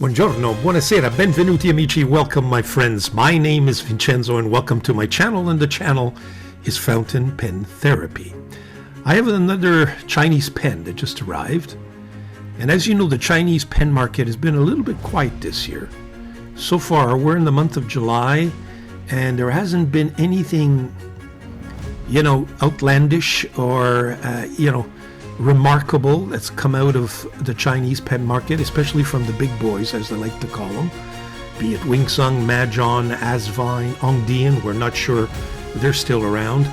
Buongiorno, buonasera, benvenuti amici, welcome my friends. My name is Vincenzo and welcome to my channel, and the channel is Fountain Pen Therapy. I have another Chinese pen that just arrived, and as you know, the Chinese pen market has been a little bit quiet this year. So far, we're in the month of July, and there hasn't been anything, outlandish or, remarkable that's come out of the Chinese pen market, especially from the big boys, as they like to call them, be it Wing Sung, Mahjong, Asvine, Ongdian. We're not sure they're still around.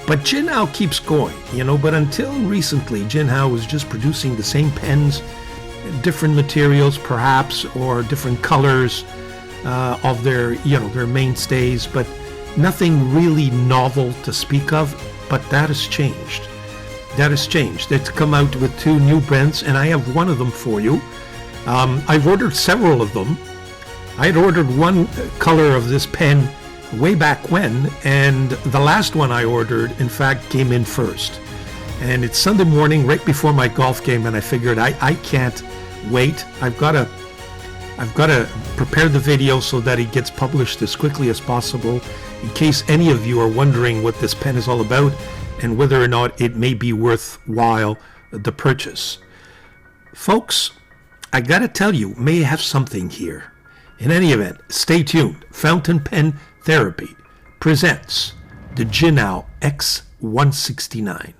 But Jinhao keeps going, but until recently, Jinhao was just producing the same pens, different materials perhaps, or different colors of their mainstays, but nothing really novel to speak of. But that has changed. It's come out with two new pens, and I have one of them for you. I've ordered several of them. I had ordered one color of this pen way back when, and the last one I ordered, in fact, came in first. And it's Sunday morning, right before my golf game, and I figured I can't wait. I've got to prepare the video so that it gets published as quickly as possible, in case any of you are wondering what this pen is all about and whether or not it may be worthwhile the purchase. Folks, I gotta tell you, may have something here. In any event, stay tuned. Fountain Pen Therapy presents the Jinhao X169.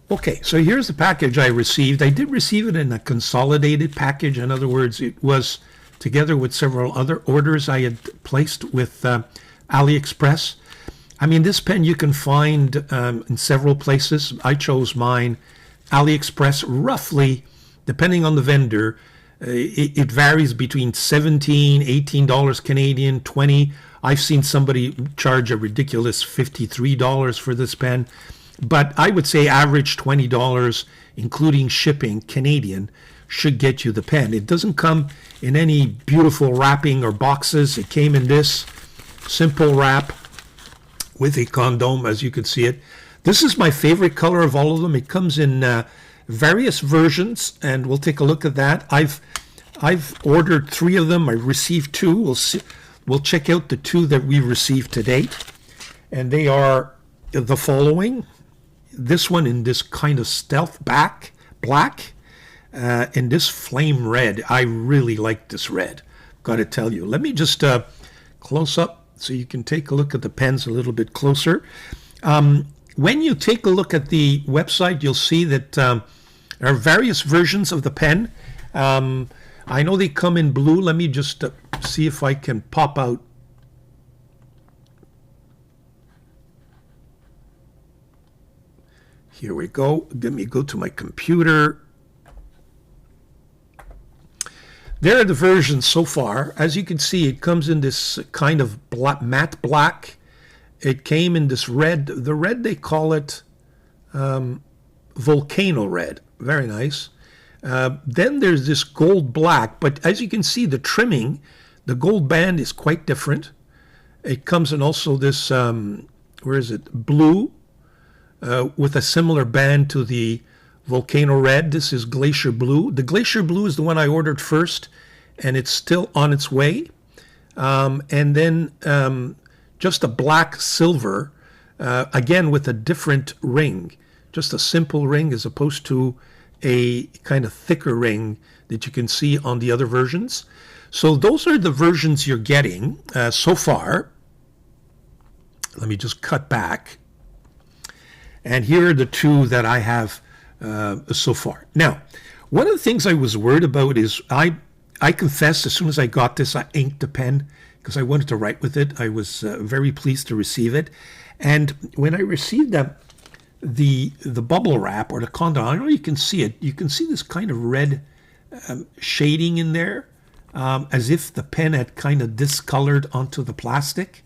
Okay, so here's the package I received. I did receive it in a consolidated package. In other words, it was together with several other orders I had placed with AliExpress. I mean, this pen you can find in several places. I chose mine. AliExpress, roughly, depending on the vendor, it varies between $17, $18 Canadian, $20. I've seen somebody charge a ridiculous $53 for this pen. But I would say average $20, including shipping, Canadian, should get you the pen. It doesn't come in any beautiful wrapping or boxes. It came in this simple wrap with a condom, as you can see it. This is my favorite color of all of them. It comes in various versions, and we'll take a look at that. I've ordered 3 of them. I received 2. We'll check out the 2 that we received to date, and they are the following. This one in this kind of stealth black, and this flame red. I really like this red, got to tell you. Let me just close up so you can take a look at the pens a little bit closer. When you take a look at the website, you'll see that there are various versions of the pen. I know they come in blue. Let me just see if I can pop out. Here we go. Let me go to my computer. There are the versions so far. As you can see, it comes in this kind of matte black. It came in this red. The red, they call it volcano red. Very nice. Then there's this gold black. But as you can see, the trimming, the gold band is quite different. It comes in also this where is it? Blue, with a similar band to the volcano red. This is glacier blue. The glacier blue is the one I ordered first, and it's still on its way. And then just a black silver, again with a different ring, just a simple ring as opposed to a kind of thicker ring that you can see on the other versions. So those are the versions you're getting so far. Let me just cut back. And here are the two that I have so far. Now, one of the things I was worried about is I confess as soon as I got this, I inked the pen because I wanted to write with it. I was very pleased to receive it. And when I received the bubble wrap or the condom, I don't know if you can see it. You can see this kind of red shading in there, as if the pen had kind of discolored onto the plastic.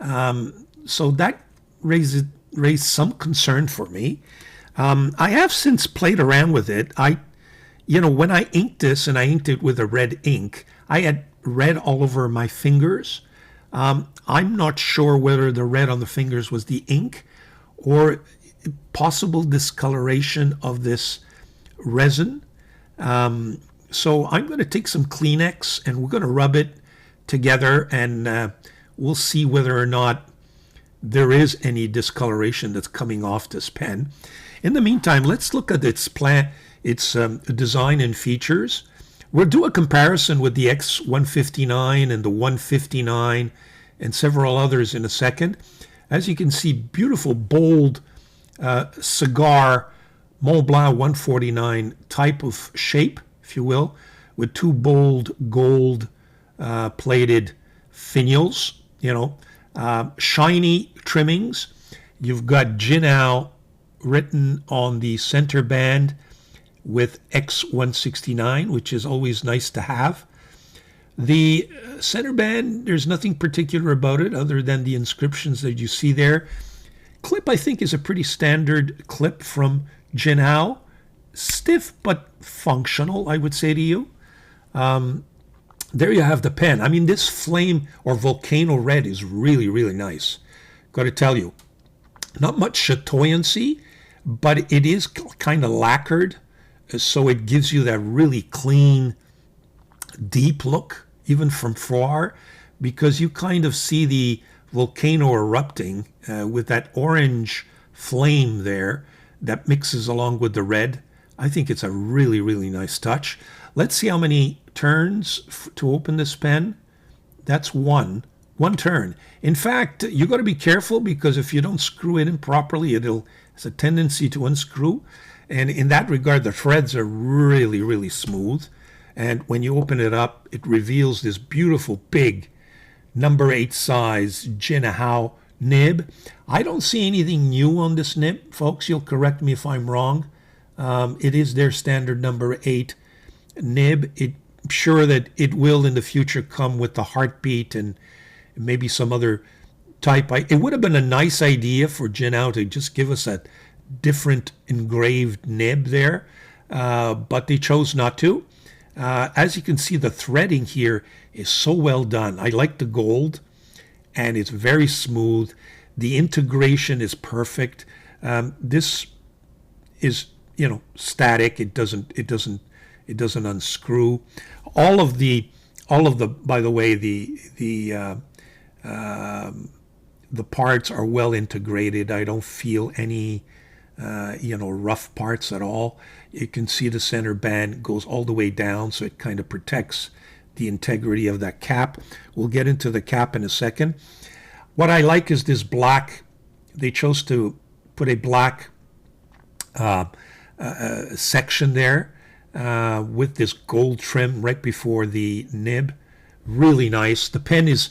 So that raised some concern for me. I have since played around with it. When I inked this, and I inked it with a red ink, I had red all over my fingers. I'm not sure whether the red on the fingers was the ink or possible discoloration of this resin. So I'm going to take some Kleenex and we're going to rub it together, and we'll see whether or not there is any discoloration that's coming off this pen. In the meantime, let's look at its design and features. We'll do a comparison with the X159 and the 159 and several others in a second. As you can see, beautiful, bold cigar Mont Blanc 149 type of shape, if you will, with two bold gold plated finials, shiny trimmings. You've got Jinhao written on the center band with X169, which is always nice to have. The center band, there's nothing particular about it other than the inscriptions that you see there. Clip, I think, is a pretty standard clip from Jinhao. Stiff but functional, I would say to you. There you have the pen. I mean, this flame or volcano red is really, really nice. Got to tell you, not much chatoyancy, but it is kind of lacquered, so it gives you that really clean, deep look, even from far, because you kind of see the volcano erupting with that orange flame there that mixes along with the red. I think it's a really, really nice touch. Let's see how many turns to open this pen. That's one turn. In fact, you got to be careful, because if you don't screw it in properly, it's a tendency to unscrew. And in that regard, the threads are really, really smooth. And when you open it up, it reveals this beautiful big number 8 size Jinhao nib. I don't see anything new on this nib, folks. You'll correct me if I'm wrong. It is their standard number 8 nib. I'm sure that it will in the future come with the heartbeat and maybe some other type. It would have been a nice idea for Jinhao to just give us a different engraved nib there, but they chose not to. As you can see, the threading here is so well done. I like the gold, and it's very smooth. The integration is perfect. This is, static. It doesn't unscrew. All of the, by the way, the parts are well integrated. I don't feel any rough parts at all. You can see the center band goes all the way down, so it kind of protects the integrity of that cap. We'll get into the cap in a second. What I like is this black. They chose to put a black section there with this gold trim right before the nib. Really nice. The pen is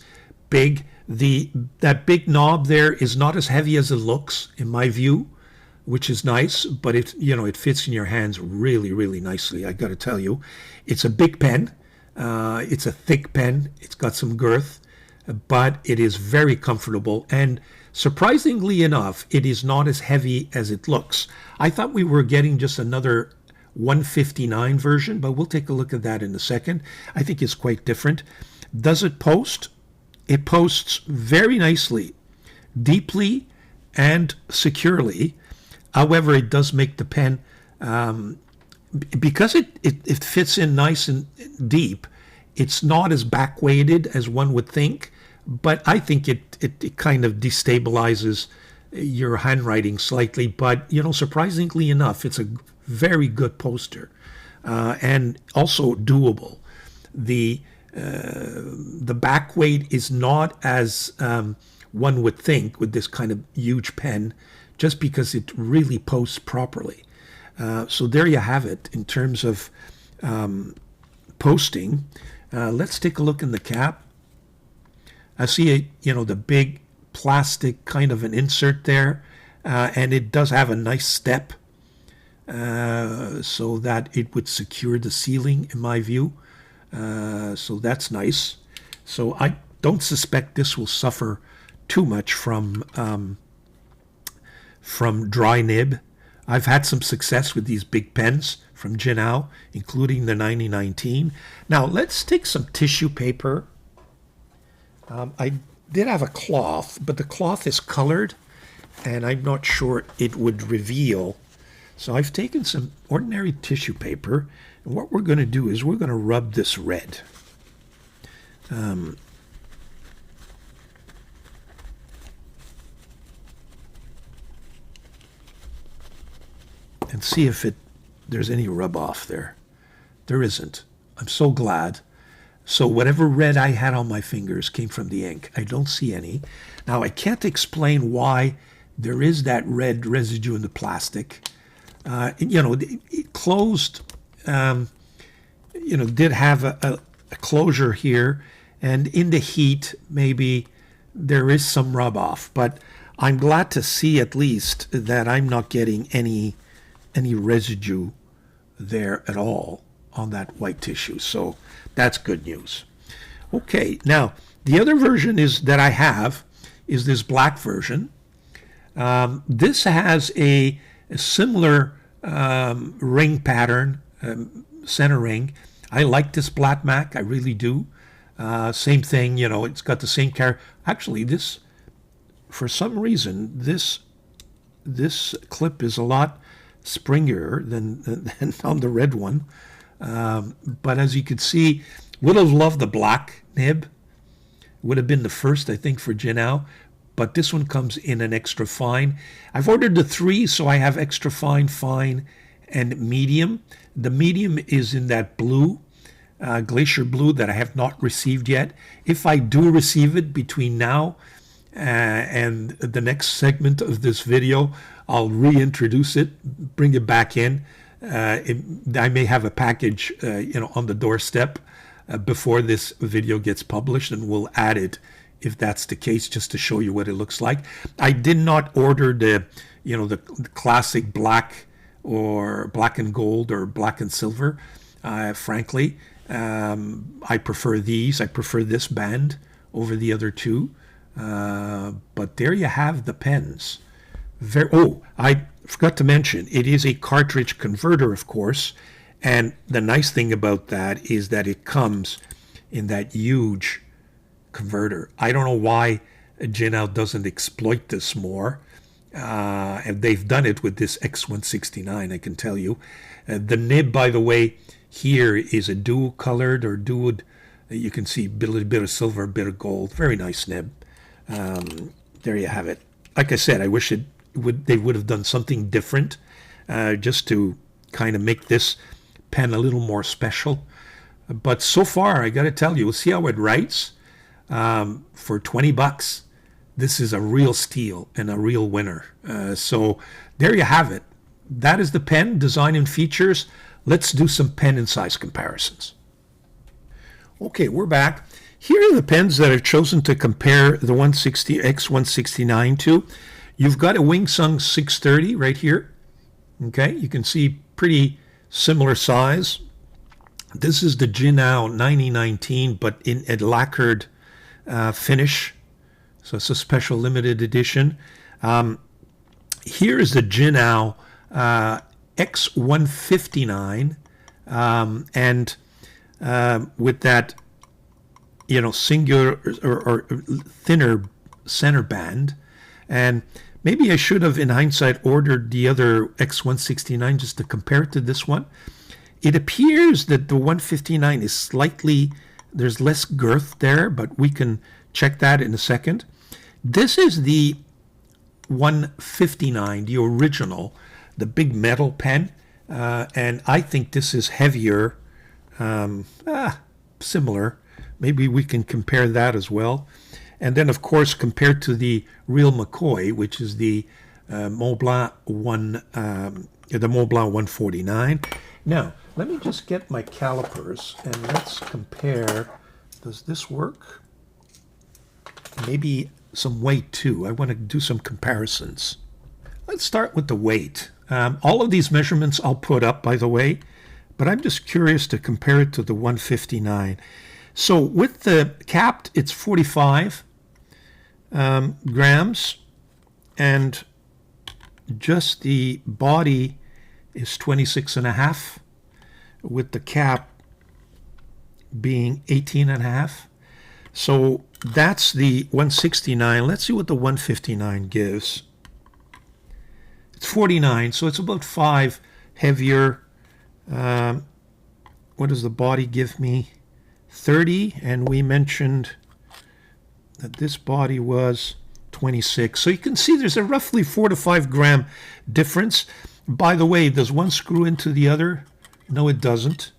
big. That big knob there is not as heavy as it looks, in my view, which is nice, but it fits in your hands really, really nicely. I got to tell you, it's a big pen. It's a thick pen. It's got some girth, but it is very comfortable. And surprisingly enough, it is not as heavy as it looks. I thought we were getting just another 159 version, but we'll take a look at that in a second. I think it's quite different. Does it post? It posts very nicely. deeply and securely. However, it does make the pen, because it fits in nice and deep, it's not as back-weighted as one would think, but I think it kind of destabilizes your handwriting slightly. But, surprisingly enough, it's a very good poster, and also doable. The back weight is not as one would think with this kind of huge pen, just because it really posts properly. So there you have it in terms of posting. Let's take a look in the cap. I see the big plastic kind of an insert there, and it does have a nice step, so that it would secure the ceiling, in my view. So that's nice. So I don't suspect this will suffer too much from dry nib. I've had some success with these big pens from Jinhao, including the 9019. Now let's take some tissue paper. I did have a cloth, but the cloth is colored, and I'm not sure it would reveal. So I've taken some ordinary tissue paper, and what we're going to do is we're going to rub this red. And see if there's any rub off there. There isn't. I'm so glad. So whatever red I had on my fingers came from the ink. I don't see any. Now I can't explain why there is that red residue in the plastic. It closed, did have a closure here, and in the heat maybe there is some rub off. But I'm glad to see at least that I'm not getting any residue there at all on that white tissue. So that's good news. Okay, now the other version that I have is this black version. This has a similar ring pattern, center ring. I like this black Mac, I really do. Same thing, it's got the same character. Actually, this, for some reason, this clip is a lot springier than on the red one. But as you can see, would have loved the black nib. Would have been the first, I think, for Jinhao. But this one comes in an extra fine. I've ordered the 3, so I have extra fine, fine, and medium. The medium is in that blue, glacier blue, that I have not received yet. If I do receive it between now and the next segment of this video, I'll reintroduce it, bring it back in. I may have a package, on the doorstep before this video gets published, and we'll add it if that's the case, just to show you what it looks like. I did not order the classic black or black and gold or black and silver. Frankly, I prefer these. I prefer this band over the other two. But there you have the pens. I forgot to mention, it is a cartridge converter, of course, and the nice thing about that is that it comes in that huge converter. I don't know why Jinhao doesn't exploit this more, and they've done it with this X169, I can tell you. The nib, by the way, here is a dual colored or dual, you can see a bit of silver, a bit of gold. Very nice nib. There you have it. Like I said, I wish they would have done something different, just to kind of make this pen a little more special. But so far, I got to tell you, we'll see how it writes. For $20, this is a real steal and a real winner. So there you have it. That is the pen, design and features. Let's do some pen and size comparisons. Okay, we're back. Here are the pens that I've chosen to compare the X169 to. You've got a Wingsung 630 right here. Okay, you can see pretty similar size. This is the Jinhao 9019, but in a lacquered finish. So it's a special limited edition. Here is the Jinhao X159, and with that, singular or thinner center band. And maybe I should have, in hindsight, ordered the other X169 just to compare it to this one. It appears that the 159 is slightly, there's less girth there, but we can check that in a second. This is the 159, the original, the big metal pen. And I think this is heavier, similar. Maybe we can compare that as well. And then, of course, compared to the real McCoy, which is the Montblanc 149. Now, let me just get my calipers and let's compare. Does this work? Maybe some weight too. I want to do some comparisons. Let's start with the weight. All of these measurements I'll put up, by the way, but I'm just curious to compare it to the 159. So with the capped, it's 45 grams, and just the body is 26.5, with the cap being 18.5. So that's the 169. Let's see what the 159 gives. It's 49, so it's about 5 heavier. What does the body give me? 30, and we mentioned that this body was 26. So you can see there's a roughly 4 to 5 gram difference. By the way, does one screw into the other? No, it doesn't.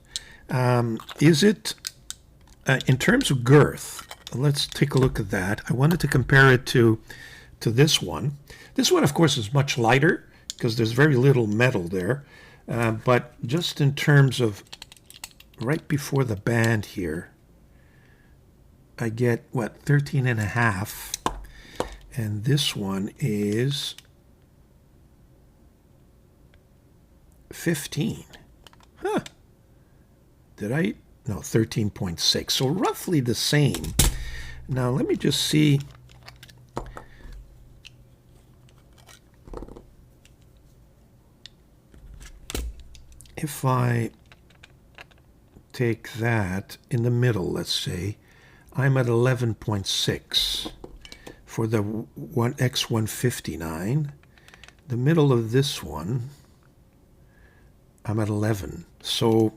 Is it, in terms of girth, let's take a look at that. I wanted to compare it to this one. This one, of course, is much lighter because there's very little metal there. But just in terms of right before the band here, I get, what, 13.5. And this one is 15. Huh. Did I? No, 13.6. So roughly the same. Now let me just see. If I take that in the middle, let's say, I'm at 11.6 for the X159. The middle of this one, I'm at 11. So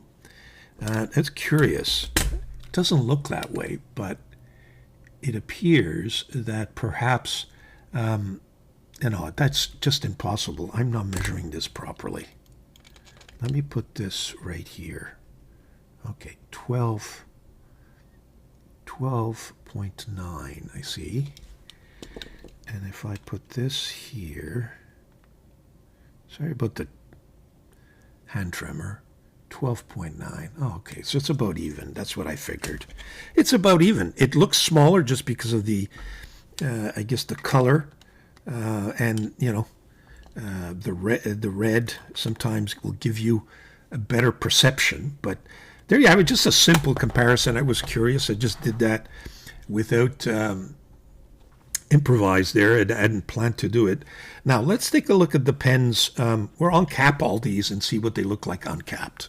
that's curious. It doesn't look that way, but it appears that perhaps, that's just impossible. I'm not measuring this properly. Let me put this right here. Okay, 12.9, I see. And if I put this here, sorry about the hand tremor, 12.9. Oh, okay, so it's about even. That's what I figured. It's about even. It looks smaller just because of the, I guess, the color, and, the red sometimes will give you a better perception. But there you have it, just a simple comparison. I was curious. I just did that without improvise there. I hadn't planned to do it. Now let's take a look at the pens. We'll uncap all these and see what they look like uncapped.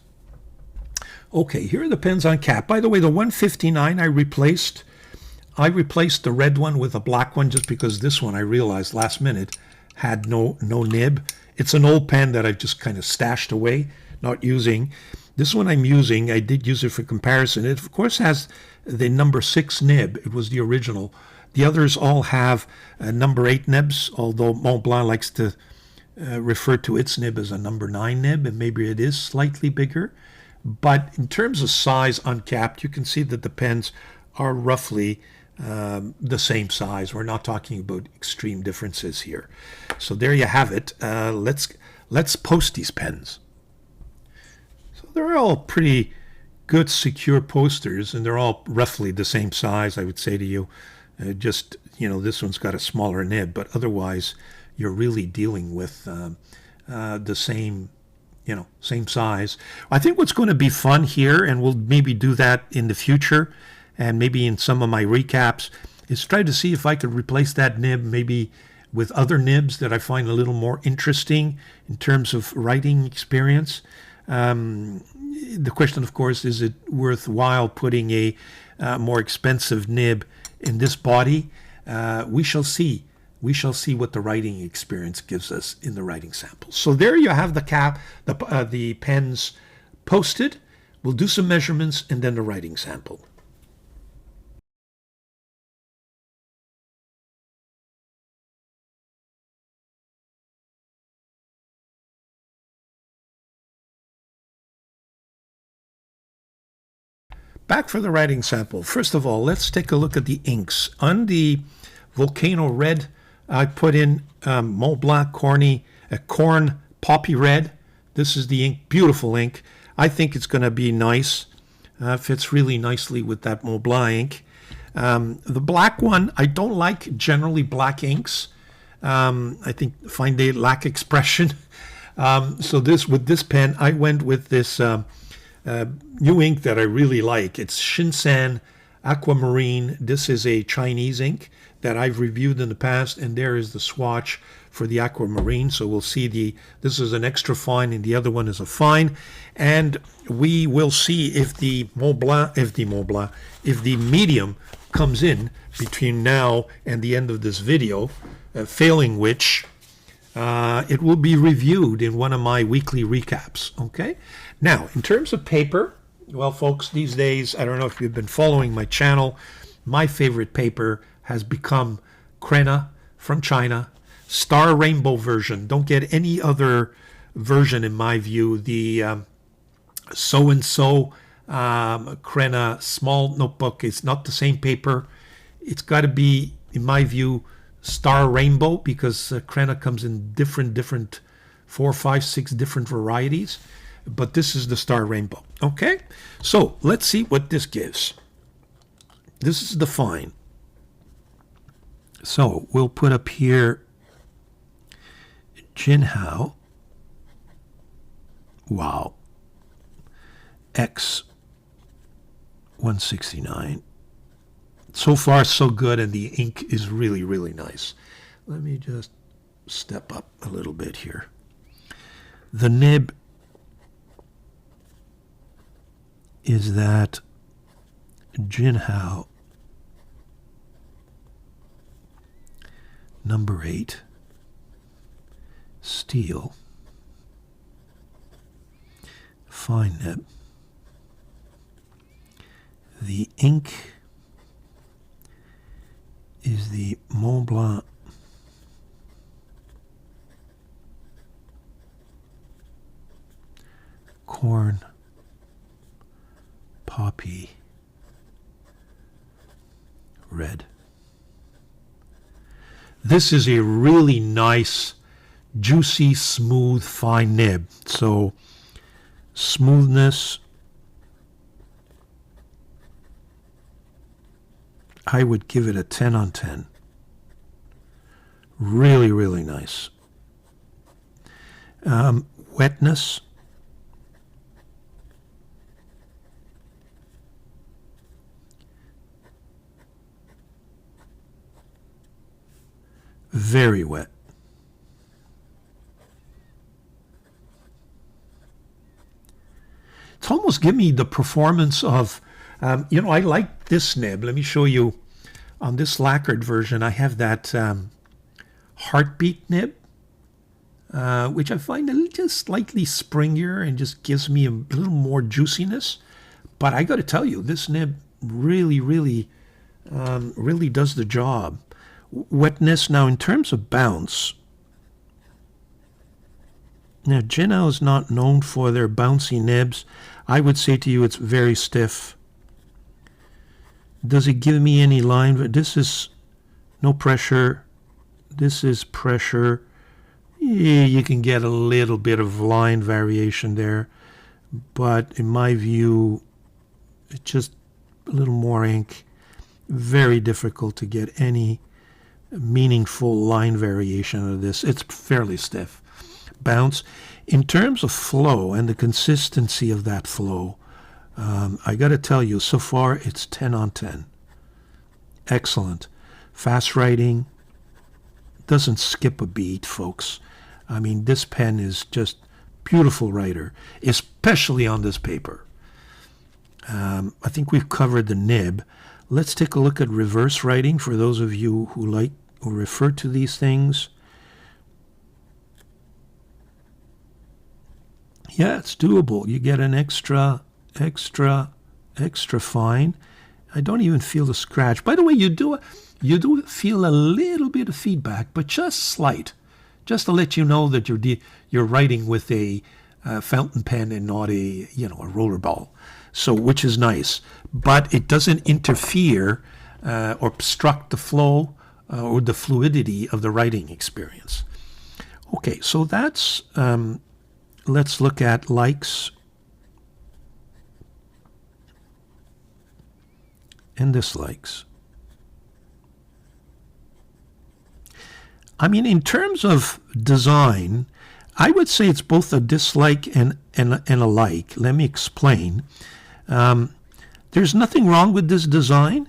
Okay, here are the pens uncapped. By the way, the 159 I replaced the red one with a black one just because this one I realized last minute had no nib. It's an old pen that I've just kind of stashed away, not using. This one I'm using, I did use it for comparison. It, of course, has the number 6 nib. It was the original. The others all have number 8 nibs, although Montblanc likes to refer to its nib as a number 9 nib, and maybe it is slightly bigger. But in terms of size uncapped, you can see that the pens are roughly the same size. We're not talking about extreme differences here. So there you have it. Let's post these pens. So they're all pretty good, secure posters, and they're all roughly the same size, I would say to you. Just, this one's got a smaller nib, but otherwise you're really dealing with the same, same size. I think what's going to be fun here, and we'll maybe do that in the future, and maybe in some of my recaps, is try to see if I could replace that nib maybe with other nibs that I find a little more interesting in terms of writing experience. The question, of course, is it worthwhile putting a more expensive nib in this body? We shall see we shall see what the writing experience gives us in the writing sample. So there you have the pens posted. We'll do some measurements and then the writing sample. Back for the writing sample. First of all, let's take a look at the inks. On the Volcano Red, I put in Mont Blanc Corn Poppy Red. This is the ink, beautiful ink. I think it's going to be nice. Fits really nicely with that Mont Blanc ink. The black one, I don't like generally black inks. I find they lack expression. So with this pen, I went with this new ink that I really like. It's Shinsan Aquamarine. This is a Chinese ink that I've reviewed in the past, and there is the swatch for the Aquamarine. So we'll see this is an extra fine and the other one is a fine, and we will see if the medium comes in between now and the end of this video, failing which it will be reviewed in one of my weekly recaps. Okay. Now, in terms of paper, well, folks, these days, I don't know if you've been following my channel, my favorite paper has become Crenna from China, Star Rainbow version. Don't get any other version in my view. The so-and-so Crenna small notebook is not the same paper. It's got to be, in my view, Star Rainbow, because Crenna comes in different 4, 5, 6 different varieties. But this is the Star Rainbow. Okay, so let's see what this gives. This is the fine. So we'll put up here Jinhao. Wow. X169. So far, so good, and the ink is really, really nice. Let me just step up a little bit here. The nib is that Jinhao number 8 steel fine nib. The ink is the Mont Blanc Corn Poppy Red. This is a really nice, juicy, smooth, fine nib. So smoothness, I would give it a 10 on 10. Really, really nice. Wetness, very wet. It's almost give me the performance of, I like this nib. Let me show you. On this lacquered version, I have that heartbeat nib, which I find just slightly springier and just gives me a little more juiciness. But I got to tell you, this nib really, really, really does the job. Wetness. Now, in terms of bounce, now Jinhao is not known for their bouncy nibs. I would say to you it's very stiff. Does it give me any line? This is no pressure. This is pressure. Yeah, you can get a little bit of line variation there, but in my view, it's just a little more ink. Very difficult to get any meaningful line variation of this. It's fairly stiff. Bounce. In terms of flow and the consistency of that flow, I got to tell you, so far it's 10 on 10. Excellent. Fast writing. Doesn't skip a beat, folks. I mean, this pen is just beautiful writer, especially on this paper. I think we've covered the nib. Let's take a look at reverse writing for those of you who like or refer to these things. Yeah, it's doable. You get an extra fine. I don't even feel the scratch. By the way, you do feel a little bit of feedback, but just slight, just to let you know that you're writing with a fountain pen and not a roller ball. So, which is nice, but it doesn't interfere or obstruct the flow or the fluidity of the writing experience. Okay, so that's. Let's look at likes and dislikes. I mean, in terms of design, I would say it's both a dislike and a like. Let me explain. There's nothing wrong with this design.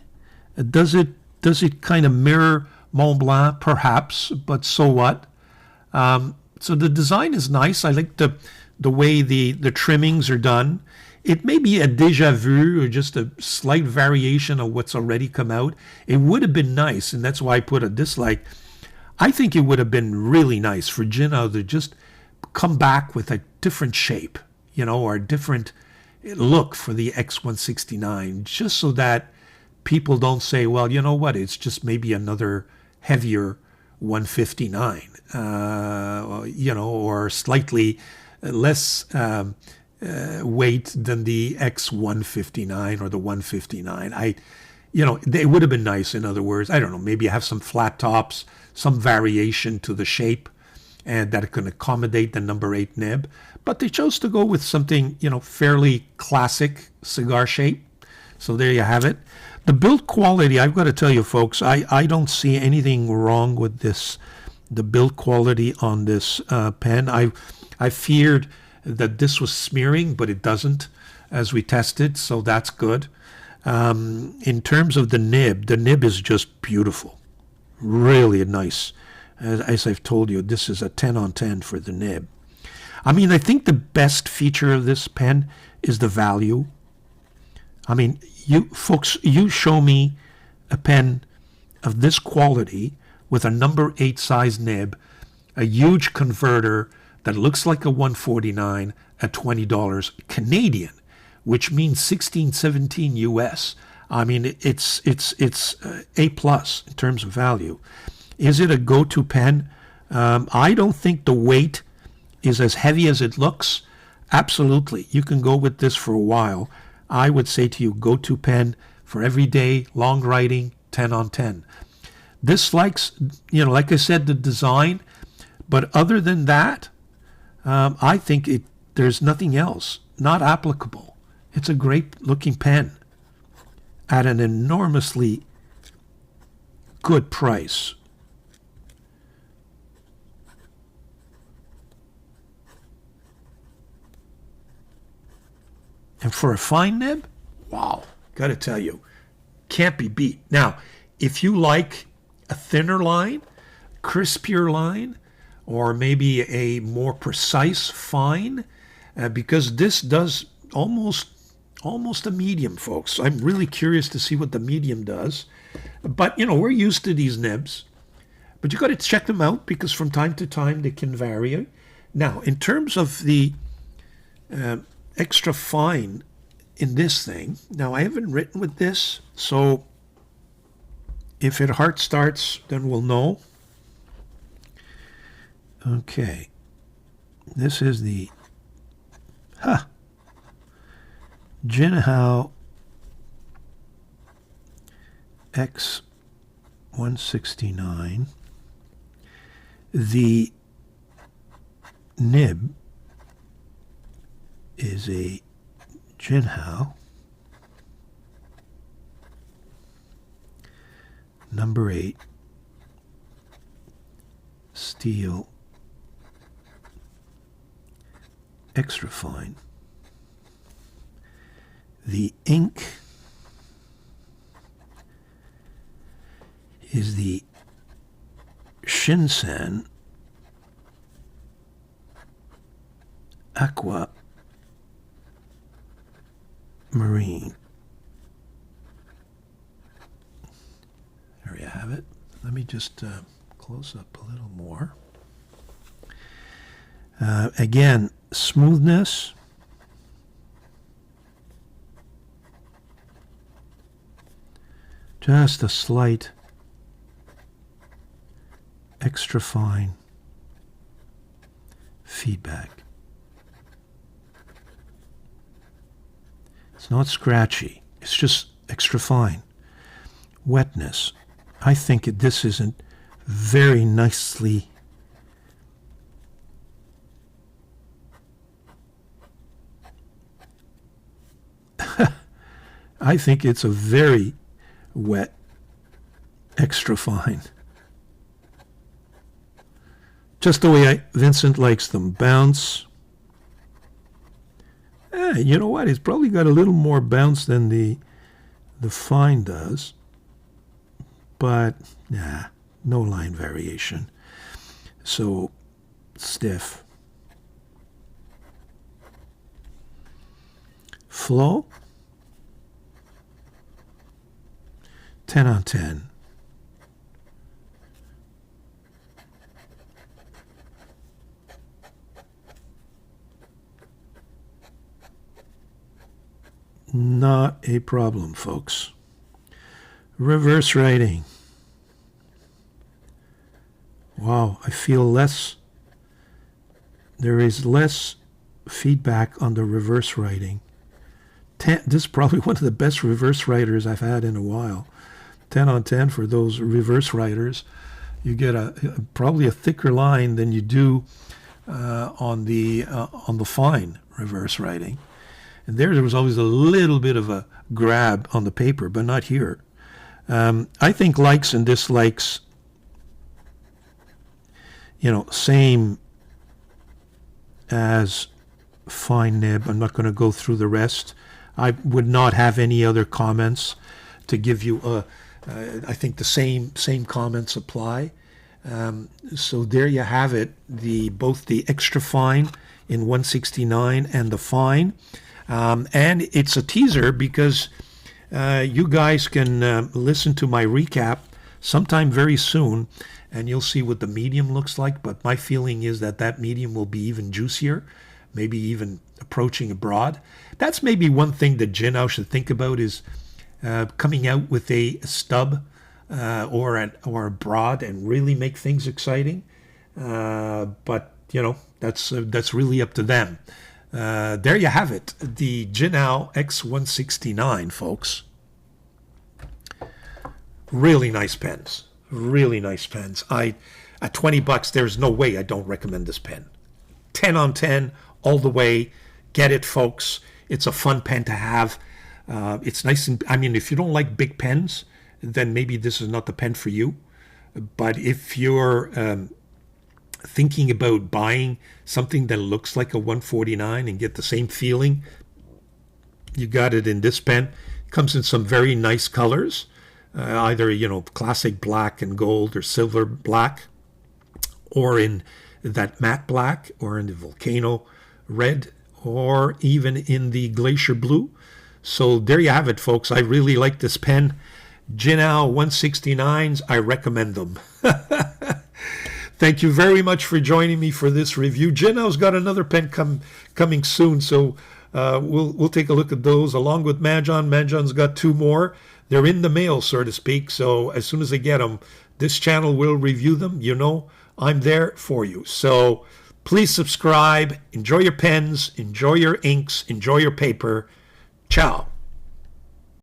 Does it kind of mirror Mont Blanc? Perhaps, but so what? So the design is nice. I like the way the trimmings are done. It may be a déjà vu or just a slight variation of what's already come out. It would have been nice, and that's why I put a dislike. I think it would have been really nice for Jinhao to just come back with a different shape, or a different look for the X169, just so that people don't say, well, you know what, it's just maybe another heavier 159, or slightly less weight than the X159 or the 159. They would have been nice. In other words, I don't know, maybe have some flat tops, some variation to the shape, and that it can accommodate the number 8 nib. But they chose to go with something, fairly classic cigar shape. So there you have it. The build quality, I've got to tell you, folks, I don't see anything wrong with this. The build quality on this pen. I feared that this was smearing, but it doesn't, as we tested, so that's good. In terms of the nib is just beautiful. Really nice. As I've told you, this is a 10 on 10 for the nib. I mean, I think the best feature of this pen is the value. I mean, you folks, you show me a pen of this quality with a number 8 size nib, a huge converter that looks like a 149 at $20 Canadian, which means 16-17 US. I mean, it's A plus in terms of value. Is it a go-to pen? I don't think the weight is as heavy as it looks. Absolutely, you can go with this for a while. I would say to you, go-to pen for everyday long writing, 10 on 10. This likes, like I said, the design, but other than that, I think there's nothing else, not applicable. It's a great looking pen at an enormously good price. And for a fine nib, wow, gotta tell you, can't be beat. Now, if you like a thinner line, crispier line, or maybe a more precise fine, because this does almost a medium, folks. I'm really curious to see what the medium does. But, we're used to these nibs. But you got to check them out because from time to time they can vary. Now, in terms of the extra fine in this thing, now I haven't written with this, so if it heart starts, then we'll know. Okay, this is the Jinhao X169. The nib is a Jinhao number 8 steel extra fine. The ink is the Shinsen Aqua Marine. There you have it. Let me just close up a little more. Again, smoothness. Just a slight extra fine feedback. It's not scratchy. It's just extra fine. Wetness. I think this isn't very nicely I think it's a very wet, extra fine. Just the way Vincent likes them. Bounce. You know what? It's probably got a little more bounce than the fine does. But, nah, no line variation. So, stiff. Flow. 10 on 10. Not a problem, folks. Reverse writing. Wow, I feel less. There is less feedback on the reverse writing. This is probably one of the best reverse writers I've had in a while. 10 on 10 for those reverse writers. You get probably a thicker line than you do on the fine reverse writing. And there was always a little bit of a grab on the paper, but not here. I think likes and dislikes, same as fine nib. I'm not going to go through the rest. I would not have any other comments to give you. I think the same comments apply. So there you have it. Both the extra fine in 169 and the fine. And it's a teaser because you guys can listen to my recap sometime very soon, and you'll see what the medium looks like. But my feeling is that medium will be even juicier, maybe even approaching a broad. That's maybe one thing that Jinhao should think about is coming out with a stub or a broad and really make things exciting. But that's really up to them. There you have it, the Jinhao X169, folks. Really nice pens. Really nice pens. At $20, there's no way I don't recommend this pen. 10 on 10 all the way. Get it, folks. It's a fun pen to have. It's nice. If you don't like big pens, then maybe this is not the pen for you. But if you're thinking about buying something that looks like a 149 and get the same feeling, you got it in this pen. It comes in some very nice colors, either classic black and gold or silver black, or in that matte black, or in the volcano red, or even in the glacier blue. So there you have it, folks. I really like this pen. Jinhao 169s, I recommend them. Thank you very much for joining me for this review. Jinhao's got another pen coming soon, so we'll take a look at those along with Mahjong. Mahjong's got 2 more. They're in the mail, so to speak, so as soon as I get them, this channel will review them. I'm there for you. So please subscribe. Enjoy your pens. Enjoy your inks. Enjoy your paper. Ciao.